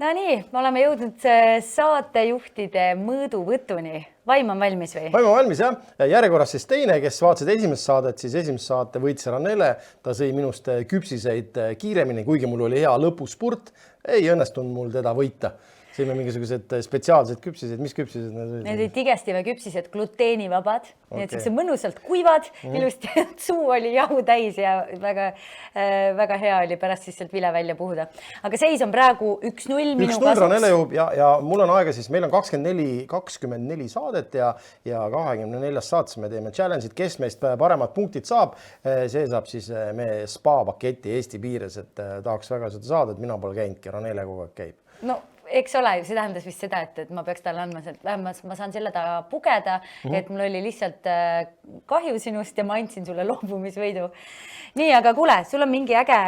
No nii, me oleme jõudnud saatejuhtide mõõduvõtuni. Vaim on valmis või? Vaim on valmis, jah. Järjekorras siis teine, kes vaatasid esimest saadet, siis esimest saate võitis Ranele. Ta sõi minust küpsiseid kiiremini, kuigi mul oli hea lõpuspurt. Ei õnnestunud mul teda võita. Sõime mingisugused spetsiaalsed küpsised. Mis küpsised need olid? Need olid digestive küpsised, gluteenivabad. Nii et see mõnusalt kuivad, ilusti suu oli jahu täis ja väga hea oli pärast siis sealt vile välja puhuda. Aga seis on praegu 1-0 minu 1-0 Ranele jõub ja mul on aega siis, meil on 24 saadet ja 24 saates me teeme challenge'id, kes meist paremad punktid saab. See saab siis me spa-paketi Eesti piires, et tahaks väga seda saada, et mina pole käinudki, Ranele kogu aeg käib. No, eks ole, see tähendas vist seda, et ma peaks talle andma, vähemalt ma saan selle taga pugeda, et mul oli lihtsalt kahju sinust ja ma andsin sulle loobumisvõidu. Nii, aga kuule, sul on mingi äge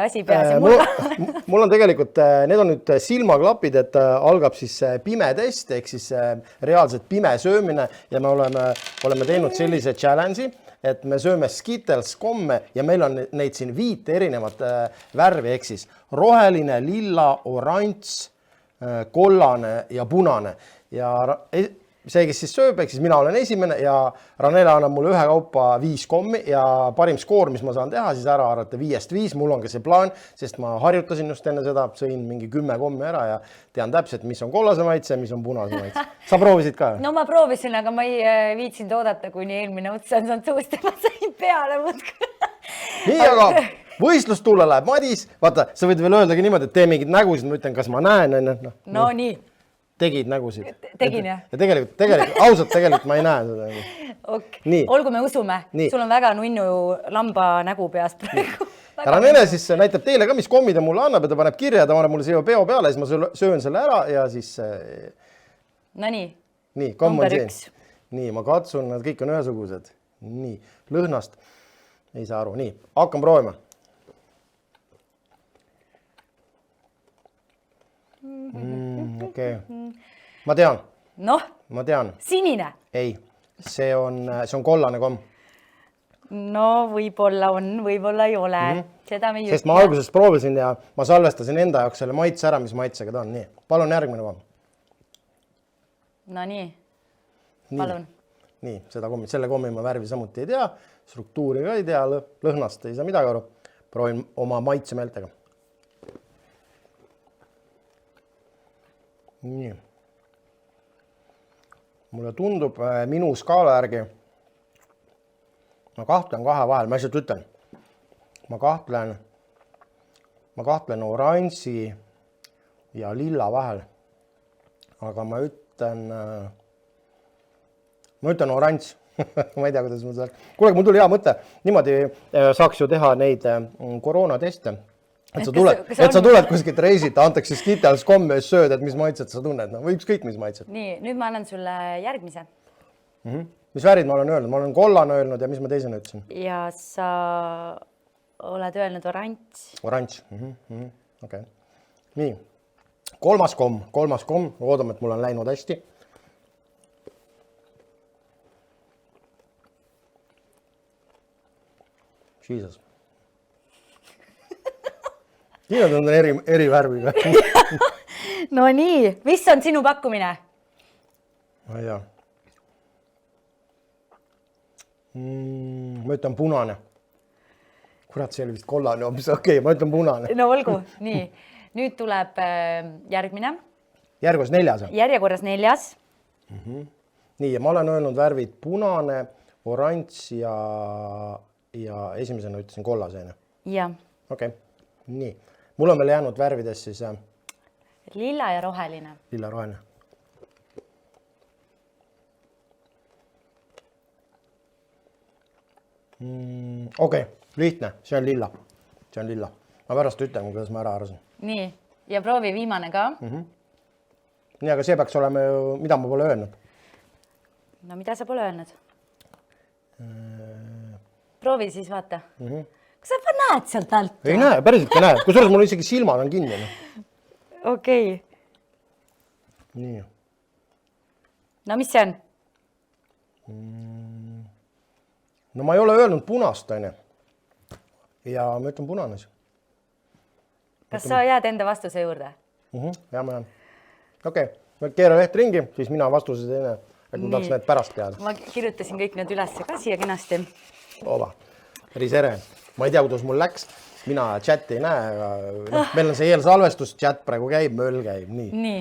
asi peas. Mul on tegelikult, need on nüüd silmaklapid, et algab siis pime test, ehk siis reaalselt pime söömine ja me oleme teinud sellise challenge'i, et me sööme Skittles komme ja meil on neid siin 5 erinevat värvi, ehk siis roheline, lilla, oranž, kollane ja punane. Ja see, kes siis sööb, ehk siis mina olen esimene ja Ranele annab mulle ühe kaupa 5 kommi ja parim skoor, mis ma saan teha, siis ära arvata 5-5. Mul on ka see plaan, sest ma harjutasin just enne seda, sõin mingi 10 kommi ära ja tean täpselt, mis on kollase maitse, mis on punase maitse. Sa proovisid ka? No ma proovisin, aga ma ei viitsinud oodata, kuni eelmine otsa on saanud suust ja ma sain peale mõtku. Nii, aga võistlustuule läheb Madis. Vaata, sa võid veel öeldagi niimoodi, et tee mingid nägusid, ma ütlen, kas ma näen. No nii. Tegid nägusid. Tegin, jah? Ja tegelikult, ausalt tegelikult ma ei näe seda. Okay. Olgu me usume. Nii. Sul on väga nunnu lamba nägu peas praegu. Ranele siis näitab teile ka, mis kommid ta mulle annab ja ta paneb kirja, ta paneb mulle siia peo peale ja siis ma söön selle ära ja siis... No nii. Nii, komm on siin. Nii, ma katsun, nad kõik on ühesugused. Nii, lõhnast ei saa aru. Nii, hakkan proovima. Okay. Ma tean. Noh, ma tean. Sinine. Ei, see on kollane komm. No võib-olla on, võib-olla ei ole. Seda me Sest ma alguses proovisin ja ma salvestasin enda jaoks selle maitse ära, mis maitsega ta on. Nii, palun järgmine komm. No nii, palun. Nii, selle kommi ma värvi samuti ei tea, struktuuri ka ei tea, lõhnast ei saa midagi aru. Proovin oma maitsemeeltega. Nii. Mulle tundub minu skaala järgi, ma kahtlen kahe vahel, ma lihtsalt ütlen, ma kahtlen oranži ja lilla vahel, aga ma ütlen oranž, ma ei tea, kuidas ma seda... Kuule, mul tuli hea mõte, niimoodi saaks ju teha neid koroonateste. Et sa tuled kuskilt reisit, antakse Skittles komme ja sööd, et mis maitset sa tunned. Või ükskõik, mis maitset. Nii, nüüd ma annan sulle järgmise. Mis värid ma olen öelnud? Ma olen kollane öelnud ja mis ma teisena ütlesin? Ja sa oled öelnud oranž. Oranž. Okay. Nii, kolmas komm. Oodame, et mul on läinud hästi. Jesus. Nii on eri värviga. No nii, mis on sinu pakkumine? Ma ei tea. Ma ütlen punane. Kurat, see oli vist kollane. Okei, ma ütlen punane. No olgu, nii. Nüüd tuleb järgmine. Järjekorras 4. 4. Nii, ja ma olen öelnud värvid punane, oranž ja esimesena ütlesin kollasene. Jah. Okei, nii. Mul on veel jäänud värvides siis... Lilla ja roheline. Lilla ja roheline. Okei, lihtne. See on lilla. Ma pärast ütlen, kuidas ma ära arvasin. Nii, ja proovi viimane ka. Nii, aga see peaks olema ju, mida ma pole öelnud. No mida sa pole öelnud? Proovi siis vaata. Kas sa näed sealt alt? Ei näe, päriselt ei näe. Kusjuures mul isegi silmad on kinni. Okei. Nii. No mis see on? No ma ei ole öelnud punast, aine. Ja ma ütlen punane. Kas sa jääd enda vastuse juurde? Jaa. Okei, keera leht ringi, siis mina vastuse teine, et ma tahaks need pärast teada. Ma kirjutasin kõik need üles ka siia kenasti. Ova, päris ere. Ma ei tea, kuidas mul läks. Mina chati ei näe, aga meil on see eelsalvestus, chat praegu käib, möll käib. Nii,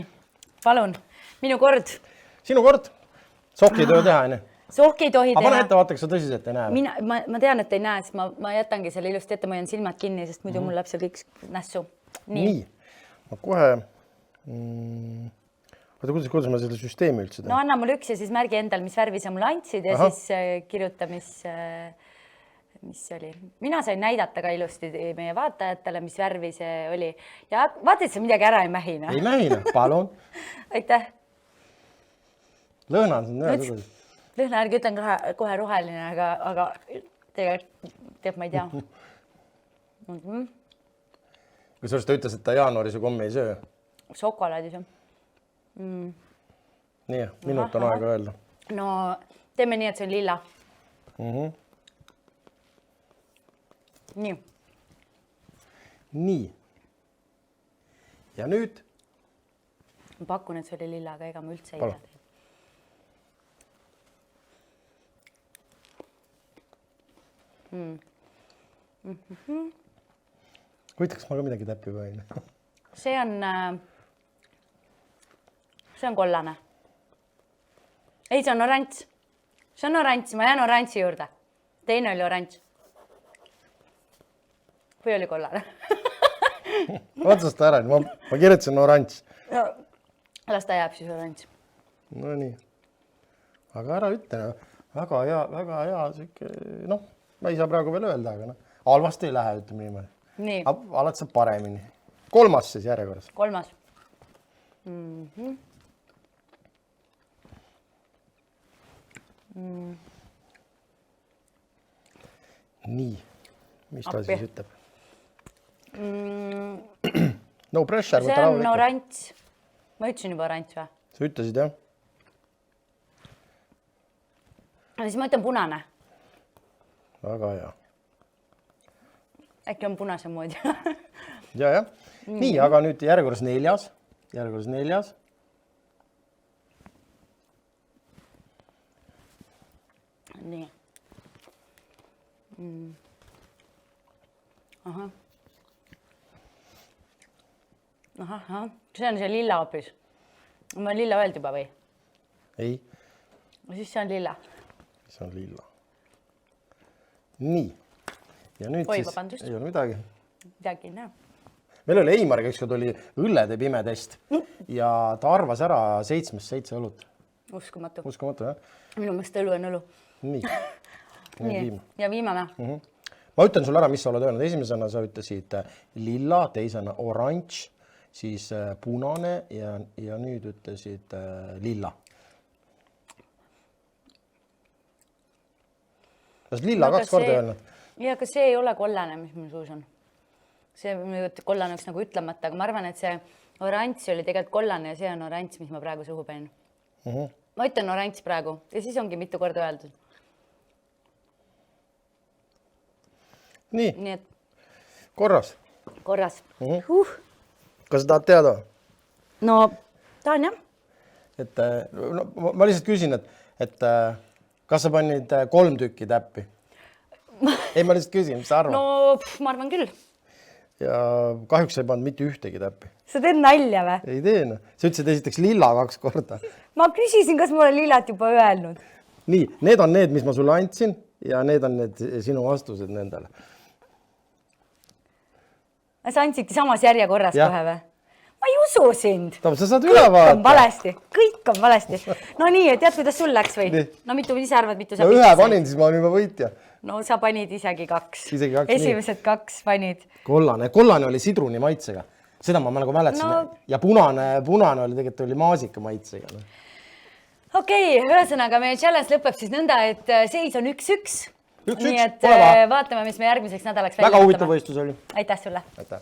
palun. Minu kord. Sinu kord. Sohki ei tohi teha, enne. Sohki ei tohi teha. Aga pane teha. ette, vaataks sa tõsiselt ei näe. Ma tean, et ei näe, siis ma jätangi selle ilusti ette, ma jään silmad kinni, sest muidu mul läheb seal kõik nässu. Nii. Ma kohe... Kuidas ma selle süsteemi üldse teen? No anna mulle üks ja siis märgi endal, mis värvi sa mulle andsid ja siis kirjuta, mis see oli. Mina sain näidata ka ilusti meie vaatajatele, mis värvi see oli. Ja vaata, et sa midagi ära ei mähina. Ei mähina, palun. Aitäh. Lõhna on siin. Lõhna ärgi ütlen kohe roheline, aga tegelikult teeb, ma ei tea. Kui sa ütles, et ta jaanuaris ju kommi ei söö. Šokolaadis ju. Nii, minut on aega öelda. No teeme nii, et see on lilla. Nii. Nii. Ja nüüd? Ma pakun, et see oli lilla, aga ega ma üldse ei tea. Võitaks ma ka midagi täppi võin. See on kollane. Ei, see on oranž. See on oranž, ma jään oranži juurde. Teine oli oranž. Või oli kollane? Otsasta ära, ma kirjutasin oranž. Las ta jääb siis oranž. No nii. Aga ära ütle, väga hea, noh, ma ei saa praegu veel öelda, aga halvasti ei lähe, ütleme niimoodi. Nii. Alati saab paremini. 3. siis järjekorras. 3. Nii, mis ta siis ütleb? No pressure. See on oranž. Ma ütlesin juba oranž või? Sa ütlesid, jah? Siis ma ütlen punane. Väga hea. Äkki on punase moodi. Ja. Nii, aga nüüd järjekorras 4. Nii. Ahah. See on see lilla hoopis. Ma lilla öeldi juba või? Ei. Siis see on lilla. See on lilla. Nii. Ja nüüd siis ei ole midagi. Midagi ei näe. Meil oli Eimariga ükskord oli õllede pimetest ja ta arvas ära 7 õlut. Uskumatu, jah? Minu mõist õlu on õlu. Nii. Ja viimane. Ma ütlen sulle ära, mis sa oled öelnud. Esimesena sa ütlesid lilla, teisena oranž, siis punane ja nüüd ütlesid lilla. Kas lilla 2 korda öelnud? Ja, aga see ei ole kollane, mis mul suus on. See kollane oleks nagu ütlemata, aga ma arvan, et see oranž oli tegelikult kollane ja see on oranž, mis ma praegu suhu panin. Ma ütlen oranž praegu ja siis ongi mitu korda öeldud. Nii et korras. Kas sa tahad teada? No, tahan jah. Ma lihtsalt küsin, et kas sa panid 3 tükki täppi? Ei, ma lihtsalt küsin, mis sa arvad? No, ma arvan küll. Ja kahjuks sa ei pannud mitte ühtegi täppi. Sa teed nalja või? Ei teena. Sa ütlesid esiteks lilla 2 korda. Ma küsisin, kas ma olen lillat juba öelnud. Nii, need on need, mis ma sulle andsin ja need on need sinu vastused nendele. Sa andsidki samas järjekorras kohe või? Ma ei usu sind. Sa saad üle vaadata. Kõik on valesti. No nii, tead, kuidas sul läks või? No mitu ise arvad, mitu sa no ühe panin, siis ma olen juba võitja. No sa panid isegi 2. Esimesed 2 panid. Kollane oli sidruni maitsega. Seda ma nagu mäletasin. Ja punane oli tegelikult oli maasika maitsega. Okei, ühesõnaga meie challenge lõpeb siis nõnda, et seis on 1-1. Nii et vaatame, mis me järgmiseks nädalaks välja väga huvitav võistlus oli. Aitäh sulle. Aitäh.